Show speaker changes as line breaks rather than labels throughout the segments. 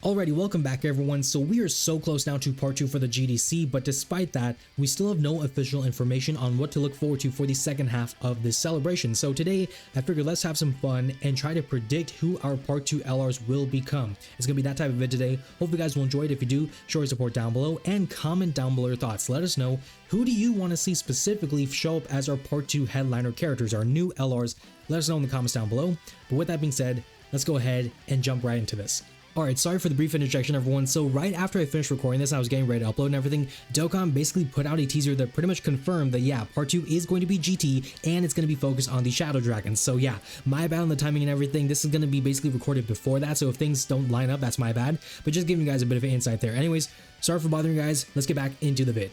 Alrighty, welcome back everyone. So we are so close now to part 2 for the GDC, but despite that, we still have no official information on what to look forward to for the second half of this celebration. So today, I figured let's have some fun and try to predict who our part 2 LRs will become. It's gonna be that type of vid today. Hope you guys will enjoy it. If you do, show your support down below and comment down below your thoughts. Let us know, who do you want to see specifically show up as our part 2 headliner characters, our new LRs? Let us know in the comments down below. But with that being said, let's go ahead and jump right into this. Alright, sorry for the brief interjection everyone. So right after I finished recording this, I was getting ready to upload and everything, Dokkan basically put out a teaser that pretty much confirmed that yeah, part 2 is going to be GT and it's going to be focused on the Shadow Dragons. So yeah, my bad on the timing and everything. This is going to be basically recorded before that, so if things don't line up, that's my bad. But just giving you guys a bit of an insight there. Anyways, sorry for bothering you guys. Let's get back into the vid.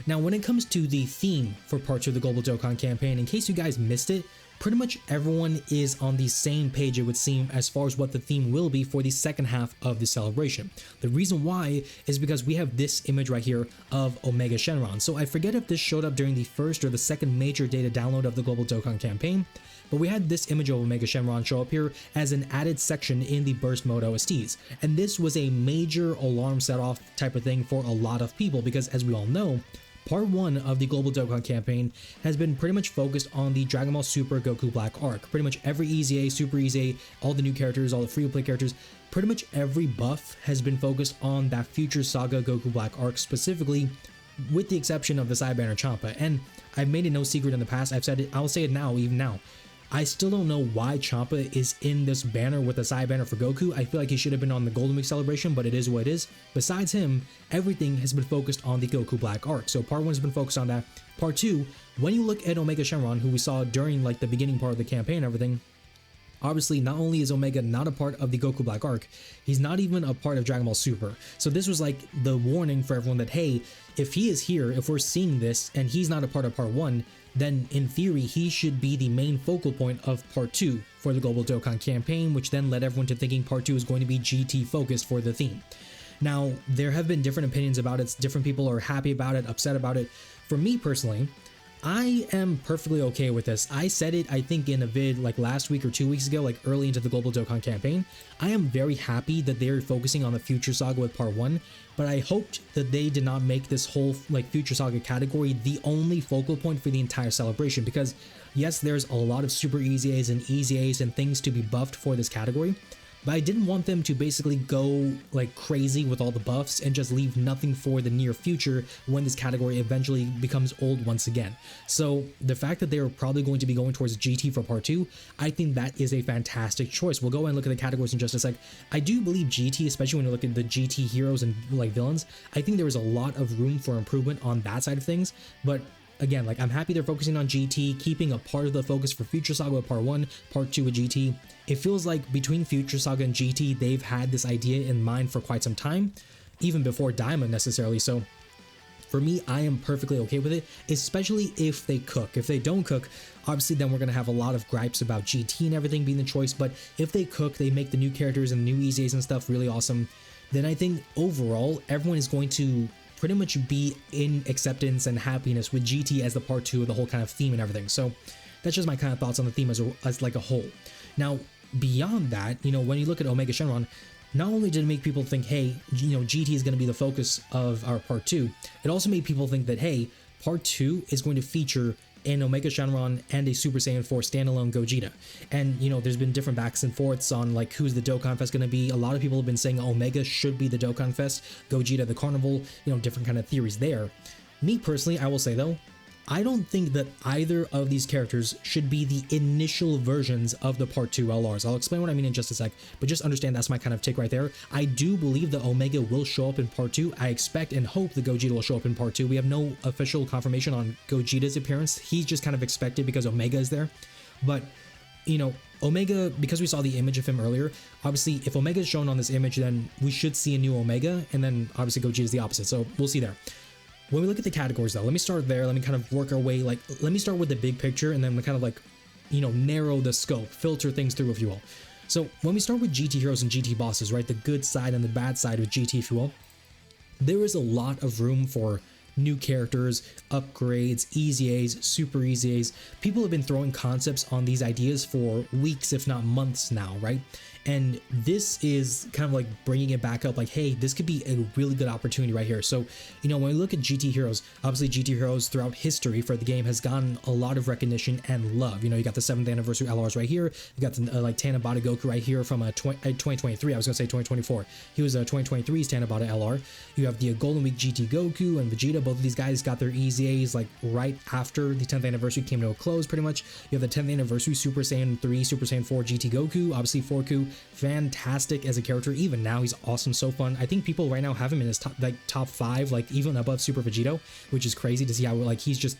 Now, when it comes to the theme for part 2 of the Global Dokkan campaign, in case you guys missed it, pretty much everyone is on the same page, it would seem, as far as what the theme will be for the second half of the celebration. The reason why is because we have this image right here of Omega Shenron. So I forget if this showed up during the first or the second major data download of the Global Dokkan campaign, but we had this image of Omega Shenron show up here as an added section in the burst mode OSTs. And this was a major alarm set off type of thing for a lot of people because, as we all know, Part 1 of the Global Dokkan campaign has been pretty much focused on the Dragon Ball Super Goku Black arc. Pretty much every EZA, Super EZA, all the new characters, all the free-to-play characters, pretty much every buff has been focused on that Future Saga Goku Black arc specifically, with the exception of the side banner Champa. And I've made it no secret in the past, I've said it, I'll say it now, even now. I still don't know why Champa is in this banner with a side banner for Goku. I feel like he should have been on the Golden Week celebration, but it is what it is. Besides him, everything has been focused on the Goku Black arc. So part 1 has been focused on that. Part 2, when you look at Omega Shenron, who we saw during like the beginning part of the campaign and everything, obviously, not only is Omega not a part of the Goku Black arc, he's not even a part of Dragon Ball Super. So this was like the warning for everyone that, hey, if he is here, if we're seeing this and he's not a part of part 1, then in theory, he should be the main focal point of part 2 for the Global Dokkan campaign, which then led everyone to thinking part 2 is going to be GT focused for the theme. Now, there have been different opinions about it. Different people are happy about it, upset about it. For me personally, I am perfectly okay with this. I said it, I think, in a vid like last week or 2 weeks ago, like early into the Global Dokkan campaign. I am very happy that they're focusing on the Future Saga with part 1, but I hoped that they did not make this whole like Future Saga category the only focal point for the entire celebration, because yes, there's a lot of Super EZAs and EZAs and things to be buffed for this category, but I didn't want them to basically go like crazy with all the buffs and just leave nothing for the near future when this category eventually becomes old once again. So the fact that they are probably going to be going towards GT for part 2, I think that is a fantastic choice. We'll go and look at the categories in just a sec. I do believe GT, especially when you look at the GT heroes and like villains, I think there is a lot of room for improvement on that side of things, but again, like I'm happy they're focusing on GT, keeping a part of the focus for Future Saga with part 1, part 2 with GT. It feels like between Future Saga and GT, they've had this idea in mind for quite some time, even before Diamond necessarily. So for me, I am perfectly okay with it, especially if they cook. If they don't cook, obviously then we're going to have a lot of gripes about GT and everything being the choice, but if they cook, they make the new characters and the new EZAs and stuff really awesome, then I think overall, everyone is going to pretty much be in acceptance and happiness with GT as the part 2 of the whole kind of theme and everything. So that's just my kind of thoughts on the theme as like a whole. Now, beyond that, you know, when you look at Omega Shenron, not only did it make people think, hey, you know, GT is going to be the focus of our part 2, it also made people think that, hey, part 2 is going to feature an Omega Shenron and a Super Saiyan 4 standalone Gogeta. And, you know, there's been different backs and forths on like who's the Dokkan Fest going to be. A lot of people have been saying Omega should be the Dokkan Fest, Gogeta the Carnival, you know, different kind of theories there. Me personally, I will say though, I don't think that either of these characters should be the initial versions of the part 2 LRs. I'll explain what I mean in just a sec, but just understand that's my kind of take right there. I do believe that Omega will show up in part 2. I expect and hope the Gogeta will show up in part 2. We have no official confirmation on Gogeta's appearance. He's just kind of expected because Omega is there. But, you know, Omega, because we saw the image of him earlier, obviously if Omega is shown on this image, then we should see a new Omega, and then obviously Gogeta is the opposite. So we'll see there. When we look at the categories though, let me start there. Let me kind of work our way, like, let me start with the big picture and then we kind of like, you know, narrow the scope, filter things through, if you will. So when we start with GT heroes and GT bosses, right, the good side and the bad side of GT, if you will, there is a lot of room for new characters, upgrades, EZAs, Super EZAs. People have been throwing concepts on these ideas for weeks, if not months now, right? And this is kind of like bringing it back up, like, hey, this could be a really good opportunity right here. So, you know, when we look at GT Heroes, obviously GT Heroes throughout history for the game has gotten a lot of recognition and love. You know, you got the 7th anniversary LRs right here. You got the like Tanabata Goku right here from 2023. I was gonna say 2024. He was 2023's Tanabata LR. You have the Golden Week GT Goku and Vegeta. Both of these guys got their EZAs like right after the 10th anniversary came to a close, pretty much. You have the 10th anniversary Super Saiyan 3, Super Saiyan 4 GT Goku. Obviously, Forku, fantastic as a character. Even now, he's awesome, so fun. I think people right now have him in his top 5, like even above Super Vegito, which is crazy to see how like he's just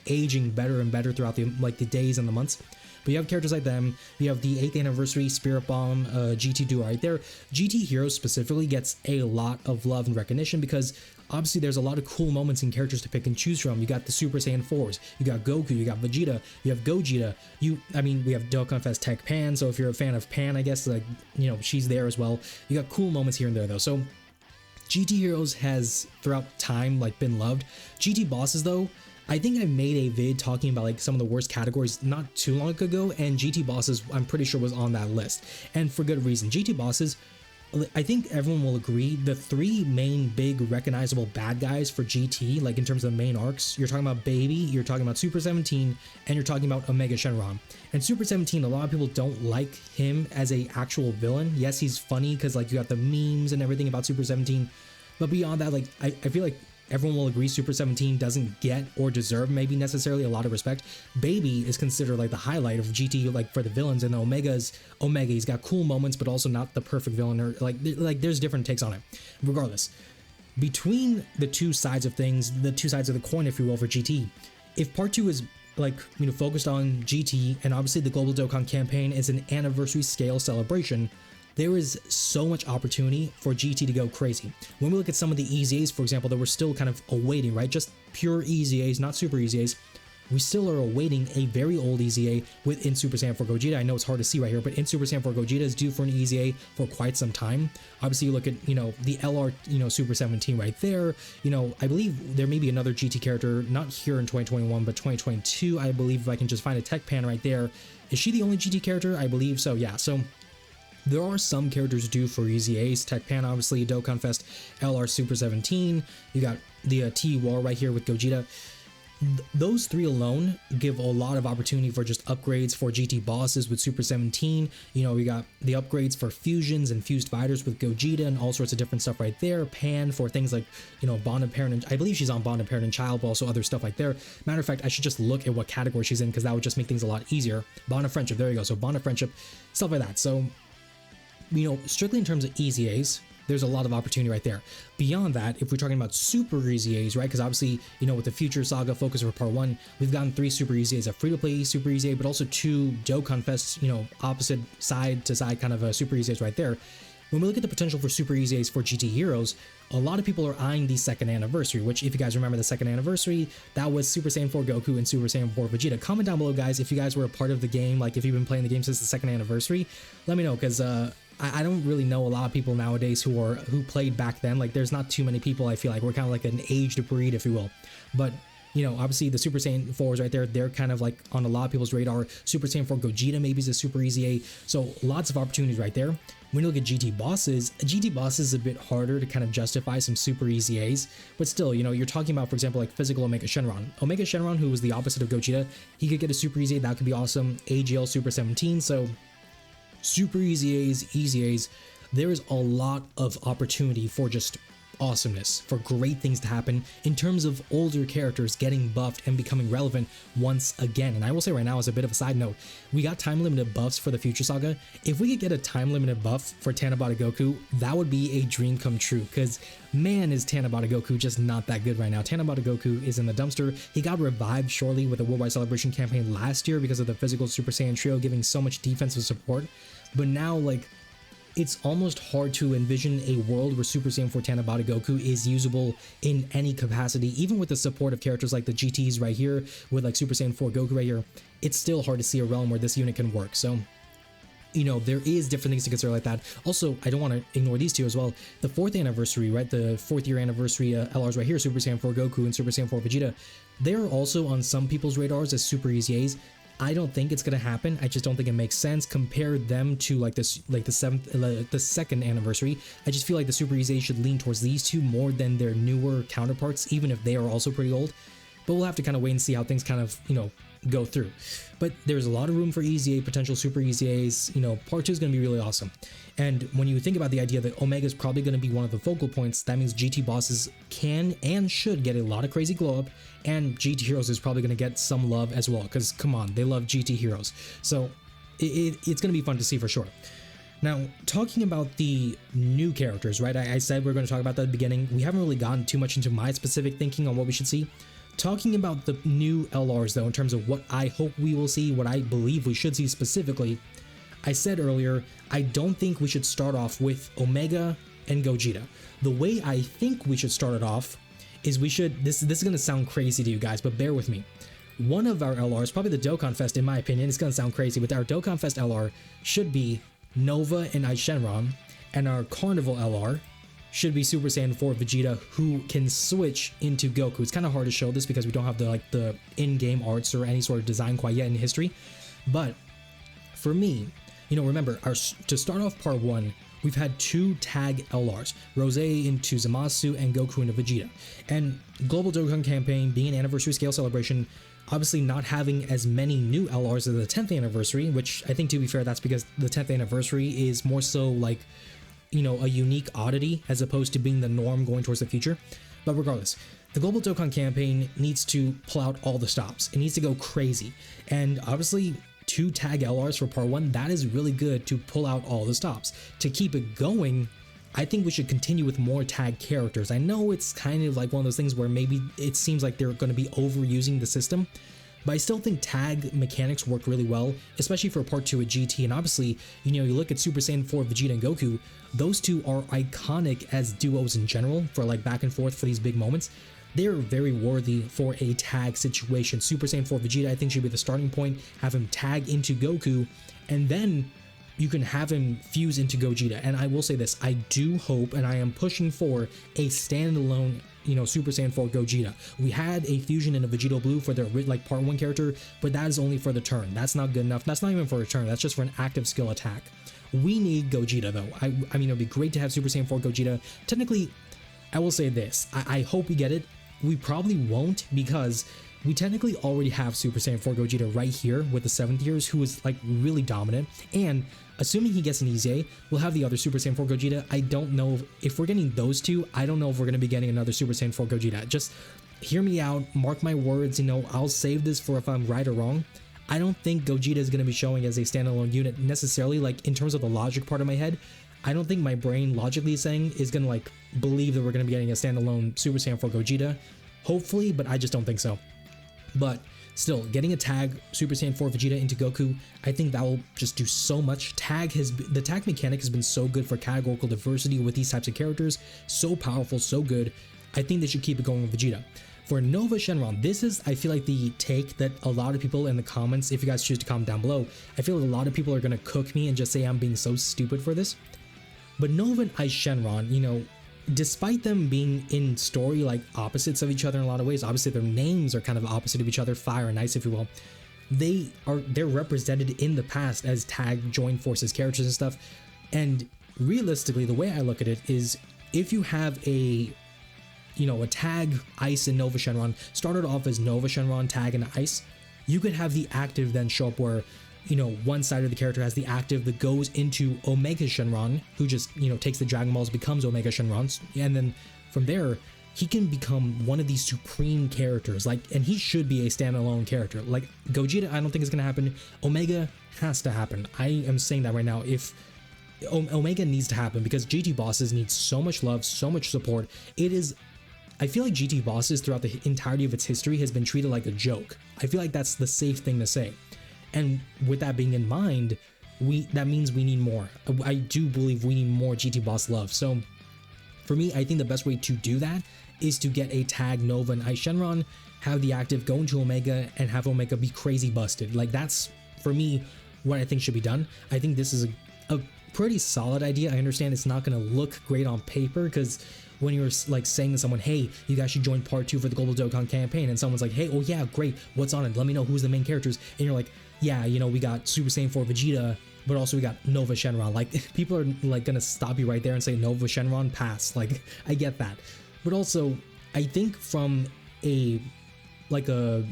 aging better and better throughout the days and the months. But you have characters like them. You have the 8th anniversary Spirit Bomb GT duo right there. GT Heroes specifically gets a lot of love and recognition because obviously there's a lot of cool moments and characters to pick and choose from. You got the Super Saiyan 4s, you got Goku, you got Vegeta, you have Gogeta. I mean, we have Dokkan Fest Tech Pan, so if you're a fan of Pan, I guess, like, you know, she's there as well. You got cool moments here and there though. So GT Heroes has throughout time like been loved. GT Bosses though, I think I made a vid talking about like some of the worst categories not too long ago, and GT Bosses I'm pretty sure was on that list, and for good reason. GT Bosses, I think everyone will agree, the 3 main big recognizable bad guys for GT, like in terms of the main arcs, you're talking about Baby, you're talking about Super 17, and you're talking about Omega Shenron. And Super 17, a lot of people don't like him as a actual villain. Yes, he's funny because like you got the memes and everything about Super 17, but beyond that, like I feel like everyone will agree Super 17 doesn't get or deserve maybe necessarily a lot of respect. Baby is considered like the highlight of GT, like for the villains, and Omega, he's got cool moments but also not the perfect villain, or like there's different takes on it. Regardless, between the two sides of things, the two sides of the coin if you will for GT, if part 2 is like, you know, focused on GT, and obviously the Global Dokkan campaign is an anniversary scale celebration, there is so much opportunity for GT to go crazy. When we look at some of the EZAs, for example, that we're still kind of awaiting, right? Just pure EZAs, not super EZAs. We still are awaiting a very old EZA within Super Saiyan 4 Gogeta. I know it's hard to see right here, but in Super Saiyan 4 Gogeta is due for an EZA for quite some time. Obviously, you look at, you know, the LR, you know, Super 17 right there. You know, I believe there may be another GT character, not here in 2021, but 2022, I believe, if I can just find a Tech Pan right there. Is she the only GT character? I believe so, yeah. So there are some characters due for EZAs. Tech Pan, obviously, Dokkan Fest, LR Super 17. You got the T War right here with Gogeta. Those 3 alone give a lot of opportunity for just upgrades for GT Bosses with Super 17. You know, we got the upgrades for fusions and fused fighters with Gogeta and all sorts of different stuff right there. Pan for things like, you know, Bond of Parent and I believe she's on Bond of Parent and Child, but also other stuff like there. Matter of fact, I should just look at what category she's in because that would just make things a lot easier. Bond of Friendship, there you go. So Bond of Friendship, stuff like that. So, you know, strictly in terms of EZAs, there's a lot of opportunity right there. Beyond that, if we're talking about super EZAs, right, because obviously, you know, with the Future Saga focus for part 1, we've gotten 3 super EZAs, a free-to-play super EZA, but also 2 Dokkan Fests, you know, opposite side-to-side kind of super EZAs right there. When we look at the potential for super EZAs for GT Heroes, a lot of people are eyeing the 2nd anniversary, which if you guys remember the 2nd anniversary, that was Super Saiyan 4 Goku and Super Saiyan 4 Vegeta. Comment down below, guys, if you guys were a part of the game, like if you've been playing the game since the 2nd anniversary, let me know, because I don't really know a lot of people nowadays who played back then. Like there's not too many people, I feel like. We're kind of like an aged breed, if you will. But you know, obviously the Super Saiyan 4s right there, they're kind of like on a lot of people's radar. Super Saiyan 4 Gogeta maybe is a super EZA. So lots of opportunities right there. When you look at GT Bosses is a bit harder to kind of justify some super EZAs, but still, you know, you're talking about, for example, like physical Omega Shenron. Omega Shenron, who was the opposite of Gogeta, he could get a super EZA, that could be awesome. AGL Super 17, so super EZAs, there is a lot of opportunity for just awesomeness, for great things to happen in terms of older characters getting buffed and becoming relevant once again. And I will say right now, as a bit of a side note, we got time limited buffs for the Future Saga. If we could get a time limited buff for Tanabata Goku, that would be a dream come true, because man, is Tanabata Goku just not that good right now. Tanabata Goku is in the dumpster. He got revived shortly with the Worldwide Celebration campaign last year because of the physical Super Saiyan trio giving so much defensive support, but now, like, it's almost hard to envision a world where Super Saiyan 4 Tanabata Goku is usable in any capacity, even with the support of characters like the GTs right here, with like Super Saiyan 4 Goku right here. It's still hard to see a realm where this unit can work. So, you know, there is different things to consider like that. Also, I don't want to ignore these two as well. The 4th anniversary, right? The 4th year anniversary LRs right here, Super Saiyan 4 Goku and Super Saiyan 4 Vegeta, they're also on some people's radars as super EZAs. I don't think it's gonna happen. I just don't think it makes sense. Compare them to like this, like the second anniversary. I just feel like the Super EZA should lean towards these two more than their newer counterparts, even if they are also pretty old. But we'll have to kind of wait and see how things kind of, go through. But there's a lot of room for EZA, potential Super EZAs. Part 2 is going to be really awesome. And when you think about the idea that Omega is probably going to be one of the focal points, that means GT bosses can and should get a lot of crazy glow up, and GT heroes is probably going to get some love as well, because come on, they love GT heroes. So it's going to be fun to see for sure. Now, talking about the new characters, right? I said we're going to talk about that at the beginning. We haven't really gotten too much into my specific thinking on what we should see. Talking about the new LRs though, in terms of what I hope we will see, what I believe we should see specifically, I said earlier, I don't think we should start off with Omega and Gogeta. The way I think we should start it off is we should, this is going to sound crazy to you guys, but bear with me. One of our LRs, probably the Dokkan Fest in my opinion, it's going to sound crazy, but our Dokkan Fest LR should be Nova and Ice Shenron, and our Carnival LR should be Super Saiyan 4 Vegeta, who can switch into Goku. It's kind of hard to show this because we don't have the in-game arts or any sort of design quite yet in history. But for me, remember, to start off part 1, we've had 2 tag LRs, Rose into Zamasu and Goku into Vegeta. And Global Dokkan Campaign being an anniversary scale celebration, obviously not having as many new LRs as the 10th anniversary, which I think, to be fair, that's because the 10th anniversary is more so like, a unique oddity as opposed to being the norm going towards the future. But regardless, the Global Dokkan Campaign needs to pull out all the stops. It needs to go crazy. And obviously, 2 tag LRs for part 1, that is really good to pull out all the stops. To keep it going, I think we should continue with more tag characters. I know it's kind of like one of those things where maybe it seems like they're going to be overusing the system, but I still think tag mechanics work really well, especially for part 2 at GT. And obviously, you look at Super Saiyan 4 Vegeta and Goku, those two are iconic as duos in general for like back and forth for these big moments. They're very worthy for a tag situation. Super Saiyan 4 Vegeta, I think, should be the starting point. Have him tag into Goku, and then you can have him fuse into Gogeta. And I will say this, I do hope, and I am pushing for a standalone Super Saiyan 4 Gogeta. We had a fusion in a Vegito Blue for their part 1 character, but that is only for the turn. That's not good enough. That's not even for a turn. That's just for an active skill attack. We need Gogeta though. I mean, it would be great to have Super Saiyan 4 Gogeta. Technically, I will say this, I hope we get it. We probably won't, because we technically already have Super Saiyan 4 Gogeta right here with the 7th years, who is like really dominant. And assuming he gets an EZA, we'll have the other Super Saiyan 4 Gogeta. I don't know if we're getting those two. I don't know if we're going to be getting another Super Saiyan 4 Gogeta. Just hear me out, mark my words, I'll save this for if I'm right or wrong. I don't think Gogeta is going to be showing as a standalone unit necessarily, like in terms of the logic part of my head. I don't think my brain logically saying is going to like believe that we're going to be getting a standalone Super Saiyan 4 Gogeta. Hopefully, but I just don't think so. But still, getting a tag Super Saiyan 4 Vegeta into Goku, I think that will just do so much. The tag mechanic has been so good for categorical diversity with these types of characters. So powerful, so good. I think they should keep it going with Vegeta. For Nova Shenron, this is, I feel like, the take that a lot of people in the comments, if you guys choose to comment down below, I feel like a lot of people are going to cook me and just say I'm being so stupid for this. But Nova and Ice Shenron, despite them being in story like opposites of each other in a lot of ways, obviously their names are kind of opposite of each other, fire and ice if you will, they're represented in the past as tag joint forces characters and stuff. And realistically, the way I look at it is, if you have a tag Ice and Nova Shenron started off as Nova Shenron tag and Ice, you could have the active then show up where one side of the character has the active that goes into Omega Shenron, who just, takes the Dragon Balls, becomes Omega Shenron, and then from there, he can become one of these supreme characters, and he should be a standalone character. Like, Gogeta, I don't think is going to happen. Omega has to happen. I am saying that right now. If Omega needs to happen, because GT bosses need so much love, so much support. I feel like GT bosses throughout the entirety of its history has been treated like a joke. I feel like that's the safe thing to say. And with that being in mind, that means we need more. I do believe we need more GT boss love. So for me, I think the best way to do that is to get a tag Nova and Ice Shenron, have the active go into Omega, and have Omega be crazy busted. Like, that's, for me, what I think should be done. I think this is a pretty solid idea. I understand it's not going to look great on paper, because when you're like saying to someone, hey, you guys should join part 2 for the Global Dokkan Campaign, and someone's like, hey, oh yeah, great, what's on it? Let me know who's the main characters. And you're like, yeah, you know, we got Super Saiyan 4 Vegeta, but also we got Nova Shenron. Like, people are like gonna stop you right there and say Nova Shenron pass. Like, I get that, but also I think from a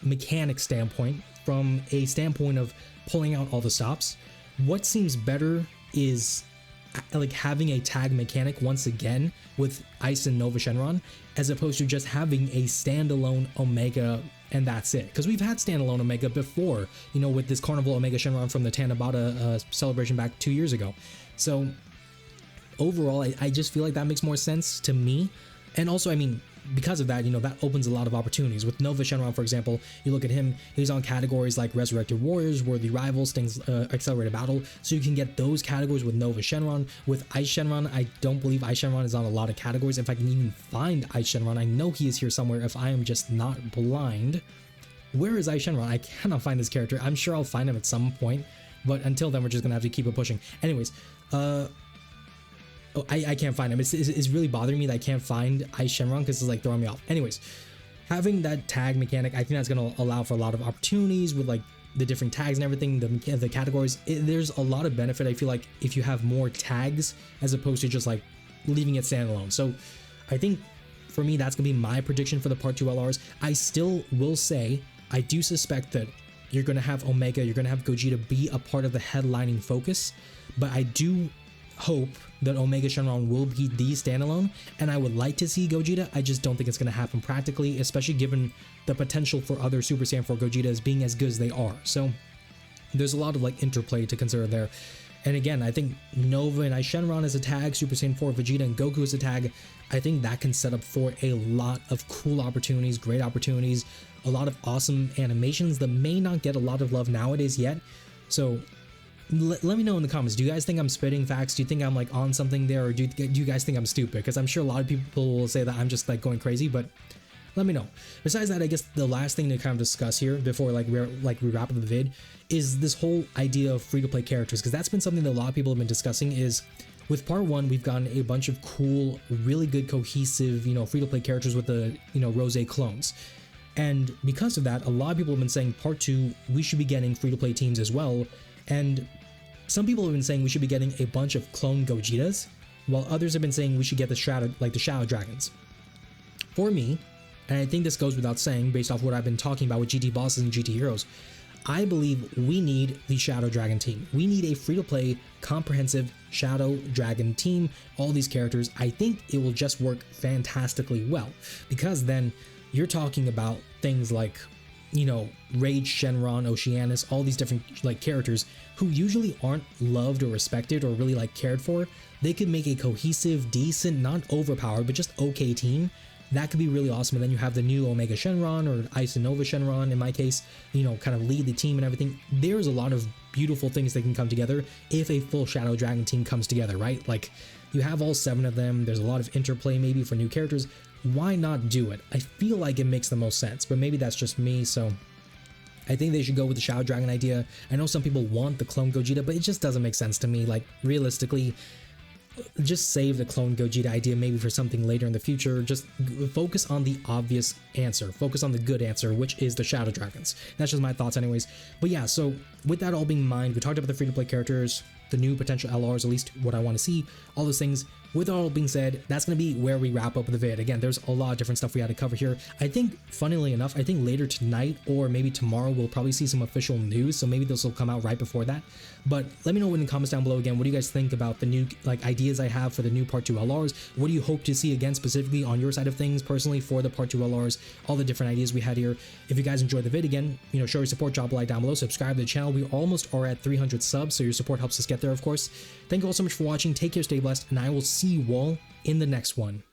mechanic standpoint, from a standpoint of pulling out all the stops, what seems better is like having a tag mechanic once again with Ice and Nova Shenron, as opposed to just having a standalone Omega and that's it. Because we've had standalone Omega before, you know, with this Carnival Omega Shenron from the Tanabata celebration back 2 years ago. So overall, I just feel like that makes more sense to me. And also, I mean, because of that, you know, that opens a lot of opportunities. With Nova Shenron, for example, you look at him, he's on categories like Resurrected Warriors, Worthy Rivals, things, Accelerated Battle, so you can get those categories with Nova Shenron. With Ice Shenron, I don't believe Ice Shenron is on a lot of categories. If I can even find Ice Shenron, I know he is here somewhere if I am just not blind. Where is Ice Shenron? I cannot find this character. I'm sure I'll find him at some point, but until then, we're just gonna have to keep it pushing. Anyways, oh, I can't find him. It's really bothering me that I can't find Ice Shenron because it's like throwing me off. Anyways, having that tag mechanic, I think that's going to allow for a lot of opportunities with like the different tags and everything, the categories. There's a lot of benefit, I feel like, if you have more tags as opposed to just like leaving it standalone. So I think for me, that's going to be my prediction for the Part 2 LRs. I still will say, I do suspect that you're going to have Omega, you're going to have Gogeta be a part of the headlining focus, but I do hope that Omega Shenron will be the standalone, and I would like to see Gogeta. I just don't think it's going to happen practically, especially given the potential for other Super Saiyan 4 Gogetas being as good as they are. So there's a lot of like interplay to consider there. And again, I think Nova and Ice Shenron as a tag, Super Saiyan 4 Vegeta and Goku as a tag, I think that can set up for a lot of cool opportunities, great opportunities, a lot of awesome animations that may not get a lot of love nowadays yet. So let me know in the comments. Do you guys think I'm spitting facts? Do you think I'm like on something there, or do you guys think I'm stupid? Because I'm sure a lot of people will say that I'm just like going crazy, but let me know. Besides that, I guess the last thing to kind of discuss here before we wrap up the vid is this whole idea of free-to-play characters, because that's been something that a lot of people have been discussing. Is with part 1, we've gotten a bunch of cool, really good, cohesive, you know, free-to-play characters with the, you know, Rose clones. And because of that, a lot of people have been saying part 2, we should be getting free-to-play teams as well. And some people have been saying we should be getting a bunch of clone Gogetas, while others have been saying we should get the Shadow Dragons. For me, and I think this goes without saying based off what I've been talking about with GT bosses and GT heroes, I believe we need the Shadow Dragon team. We need a free-to-play, comprehensive Shadow Dragon team. All these characters, I think it will just work fantastically well, because then you're talking about things like, you know, Rage, Shenron, Oceanus, all these different like characters who usually aren't loved or respected or really like cared for. They could make a cohesive, decent, not overpowered, but just okay team. That could be really awesome. And then you have the new Omega Shenron or Ice and Nova Shenron, in my case, you know, kind of lead the team and everything. There's a lot of beautiful things that can come together if a full Shadow Dragon team comes together, right? Like, you have all 7 of them. There's a lot of interplay maybe for new characters. Why not do it? I feel like it makes the most sense, but maybe that's just me. So I think they should go with the Shadow Dragon idea. I know some people want the clone Gogeta, but it just doesn't make sense to me. Like, realistically, just save the clone Gogeta idea maybe for something later in the future. Just focus on the obvious answer. Focus on the good answer, which is the Shadow Dragons. That's just my thoughts anyways. But yeah, so with that all being in mind, we talked about the free-to-play characters, the new potential LRs, at least what I want to see, all those things. With all being said, that's going to be where we wrap up the vid. Again, there's a lot of different stuff we had to cover here. I think, funnily enough, I think later tonight or maybe tomorrow we'll probably see some official news, so maybe this will come out right before that. But let me know in the comments down below again, what do you guys think about the new like ideas I have for the new Part 2 LRs? What do you hope to see again specifically on your side of things personally for the Part 2 LRs? All the different ideas we had here. If you guys enjoyed the vid, again, you know, show your support, drop a like down below, subscribe to the channel. We almost are at 300 subs, so your support helps us get there, of course. Thank you all so much for watching. Take care, stay blessed, and I will see you all in the next one.